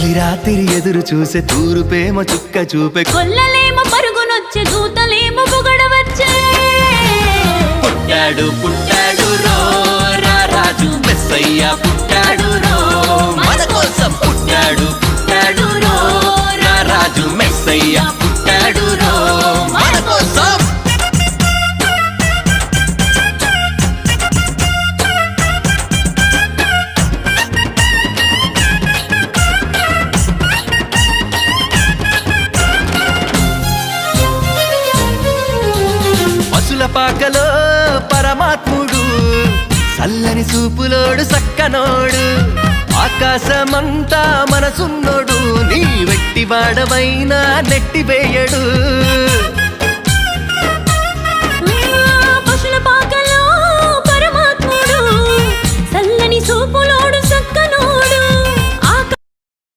తొలి రాత్రి ఎదురు చూసే తూరుపేమో చుక్క చూపే కొల్లలేమో పరుగునొచ్చే దూతలేమో పొగడవచ్చే పుట్టాడు పుట్టాడు రో రారాజు మెస్సయ్య పుట్టాడు రో మన కోసం పుట్టాడు పుట్టాడు రో రారాజు మెస్సయ్య పుట్టాడు రో మన కోసం పశుల పాకలో పరమాత్ముడు చల్లని చూపులోడు సక్కనోడు ఆకాశమంతా మనసున్నోడు నీ వెట్టి వాడవైనా నెట్టివేయడు పశుల పాకలో పరమాత్ముడు చల్లని చూపులోడు